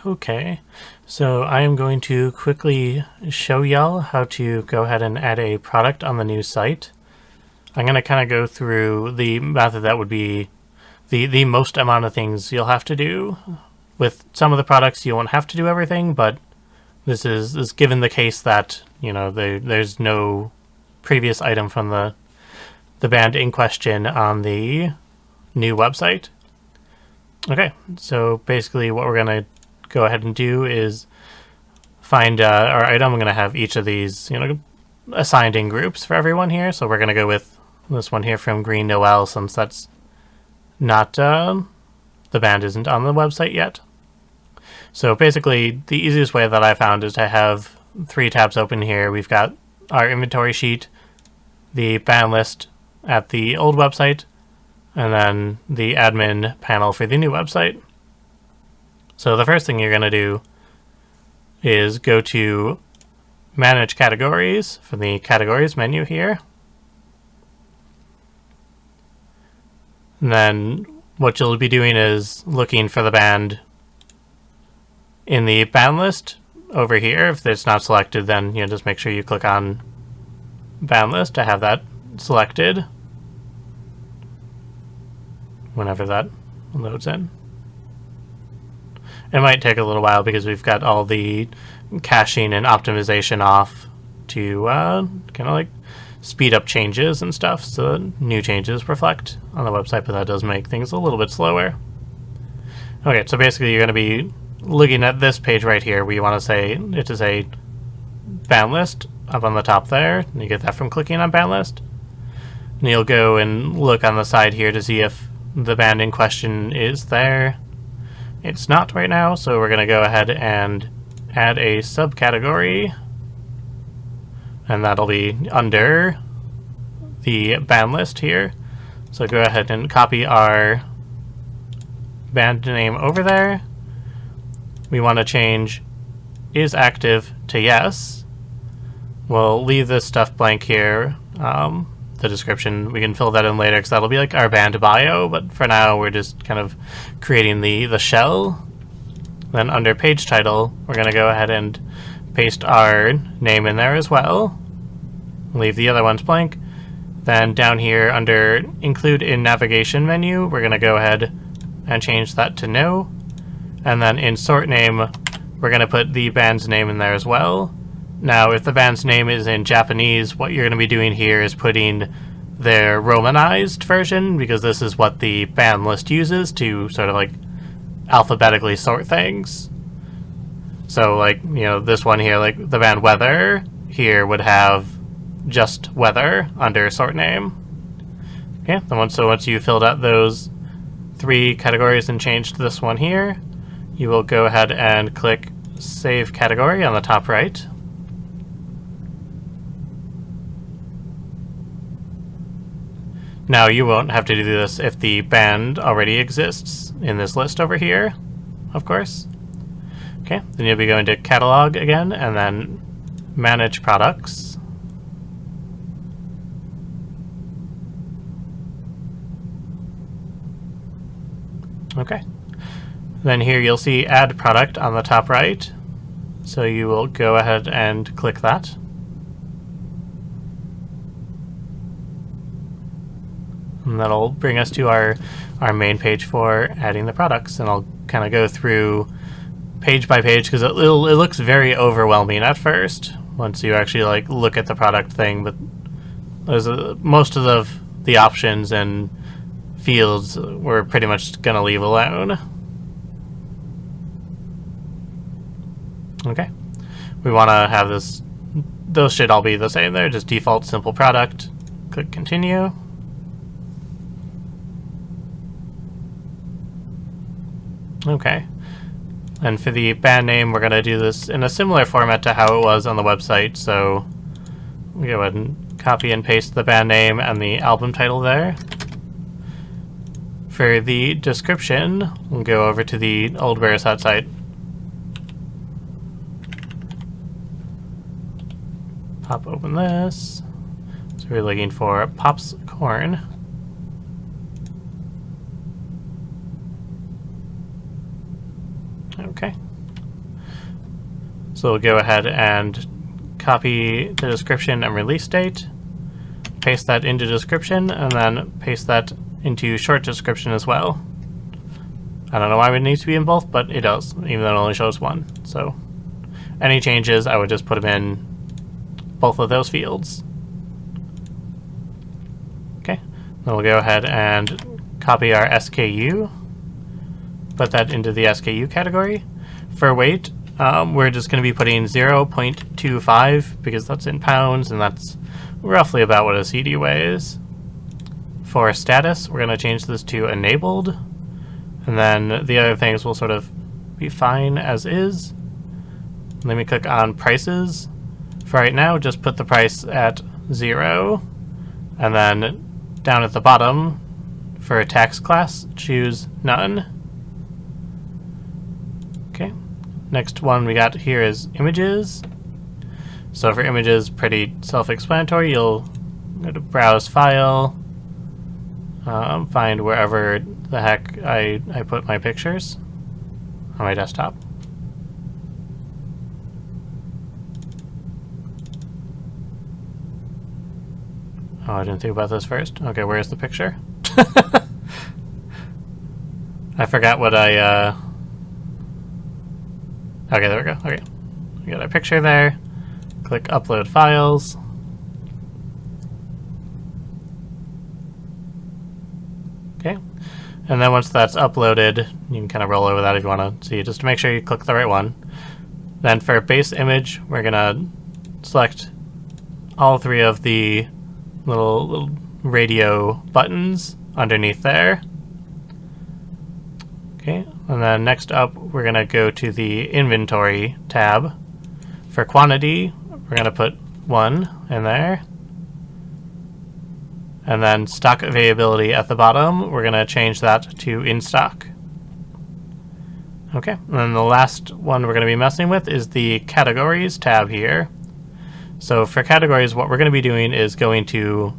Okay, so I am going to quickly show y'all how to go ahead and add a product on the new site. I'm going to kind of go through the method that would be the most amount of things you'll have to do. With some of the products, you won't have to do everything, but this is given the case that, there's no previous item from the band in question on the new website. Okay, so basically what we're going to go ahead and do is find our item. I'm going to have each of these, assigned in groups for everyone here. So we're going to go with this one here from Green Noel, since that's not, the band isn't on the website yet. So basically, the easiest way that I found is to have 3 tabs open here. We've got our inventory sheet, the band list at the old website, and then the admin panel for the new website. So the first thing you're going to do is go to Manage Categories from the Categories menu here. And then what you'll be doing is looking for the band in the band list over here. If it's not selected, then just make sure you click on band list to have that selected whenever that loads in. It might take a little while because we've got all the caching and optimization off to kind of like speed up changes and stuff, so that new changes reflect on the website, but that does make things a little bit slower. Okay, so basically you're going to be looking at this page right here where you want to say it is a band list up on the top there, and you get that from clicking on band list. And you'll go and look on the side here to see if the band in question is there. It's not right now, so we're going to go ahead and add a subcategory, and that'll be under the band list here. So go ahead and copy our band name over there. We want to change is active to yes. We'll leave this stuff blank here. The description, we can fill that in later because that'll be like our band bio, but for now we're just kind of creating the shell. Then under page title, we're going to go ahead and paste our name in there as well. Leave the other ones blank. Then down here under include in navigation menu, we're going to go ahead and change that to no. And then in sort name, we're going to put the band's name in there as well. Now, if the band's name is in Japanese, what you're going to be doing here is putting their romanized version, because this is what the band list uses to sort of like alphabetically sort things. So like, this one here, like the band Weather here would have just Weather under sort name. Okay, so once you filled out those 3 categories and changed this one here, you will go ahead and click Save Category on the top right. Now, you won't have to do this if the band already exists in this list over here, of course. Okay, then you'll be going to Catalog again, and then Manage Products. Okay. Then here you'll see Add Product on the top right, so you will go ahead and click that. And that'll bring us to our main page for adding the products. And I'll kind of go through page by page because it looks very overwhelming at first once you actually like look at the product thing. But there's most of the options and fields we're pretty much going to leave alone. Okay. We want to have those should all be the same there, just default simple product. Click continue. Okay, and for the band name, we're going to do this in a similar format to how it was on the website, so we go ahead and copy and paste the band name and the album title there. For the description, we'll go over to the old Verisat site. Pop open this. So we're looking for Pops Corn. Okay, So we'll go ahead and copy the description and release date, paste that into description, and then paste that into short description as well. I don't know why it needs to be in both, but it does, even though it only shows one. So any changes, I would just put them in both of those fields. Okay, then we'll go ahead and copy our SKU, put that into the SKU category. For weight, we're just going to be putting 0.25 because that's in pounds, and that's roughly about what a CD weighs. For status, we're going to change this to enabled, and then the other things will sort of be fine as is. Let me click on prices. For right now, just put the price at 0, and then down at the bottom, for a tax class, choose none. Okay. Next one we got here is images. So for images, pretty self-explanatory. You'll go to browse file, find wherever the heck I put my pictures on my desktop. Oh, I didn't think about this first. Okay, where's the picture? I forgot what I, okay, there we go. Okay, we got our picture there. Click upload files. Okay, and then once that's uploaded, you can kind of roll over that if you want to see, just to make sure you click the right one. Then for base image, we're gonna select all three of the little radio buttons underneath there. Okay, and then next up, we're gonna go to the inventory tab. For quantity, we're gonna put 1 in there. And then stock availability at the bottom, we're gonna change that to in stock. Okay, and then the last one we're gonna be messing with is the categories tab here. So for categories, what we're gonna be doing is going to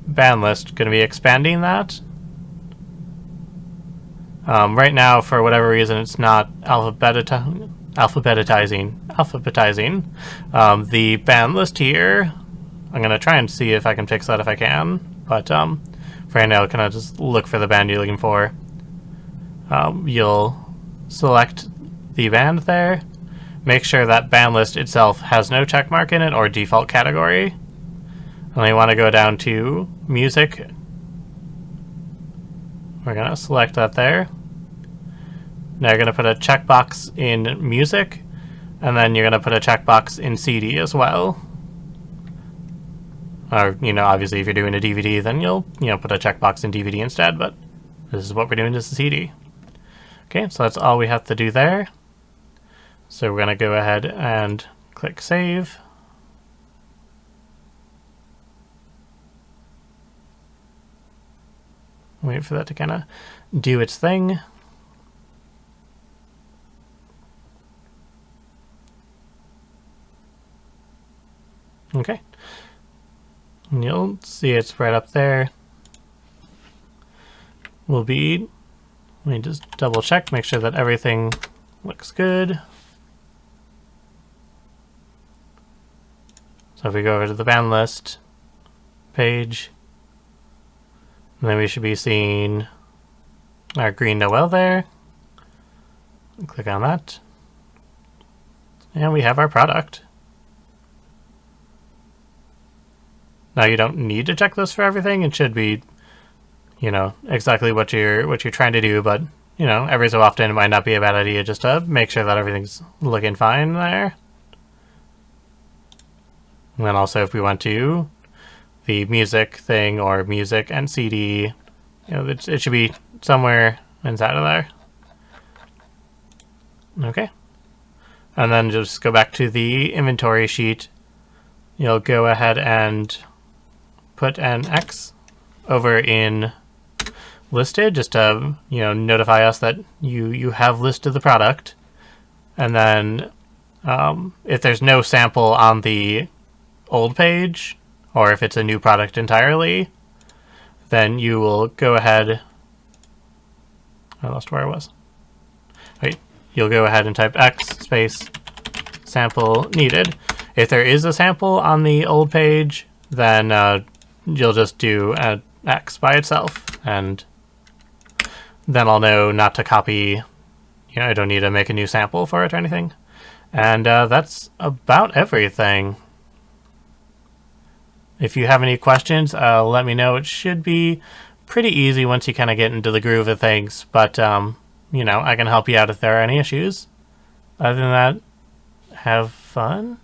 band list, gonna be expanding that. Right now, for whatever reason, it's not alphabetizing the band list here. I'm going to try and see if I can fix that if I can, but for right now, kind of just look for the band you're looking for. You'll select the band there. Make sure that band list itself has no check mark in it or default category. And you want to go down to music. We're going to select that there. Now you're going to put a checkbox in music, and then you're going to put a checkbox in CD as well. Or, obviously if you're doing a DVD, then you'll, put a checkbox in DVD instead, but this is what we're doing, just a CD. Okay, so that's all we have to do there. So we're going to go ahead and click save. Wait for that to kind of do its thing. Okay. And you'll see it's right up there. Let me just double check, make sure that everything looks good. So if we go over to the band list page, and then we should be seeing our green Noel there. Click on that. And we have our product. Now you don't need to check this for everything. It should be, exactly what you're trying to do, but every so often it might not be a bad idea just to make sure that everything's looking fine there. And then also if we went to the music thing or music and CD, it should be somewhere inside of there. Okay. And then just go back to the inventory sheet. You'll go ahead and put an X over in listed just to, notify us that you have listed the product. And then if there's no sample on the old page, or if it's a new product entirely, then you will go ahead. I lost where I was. Wait, you'll go ahead and type X space sample needed. If there is a sample on the old page, then you'll just do X by itself, and then I'll know not to copy. I don't need to make a new sample for it or anything. And that's about everything. If you have any questions, let me know. It should be pretty easy once you kind of get into the groove of things, but I can help you out if there are any issues. Other than that, have fun.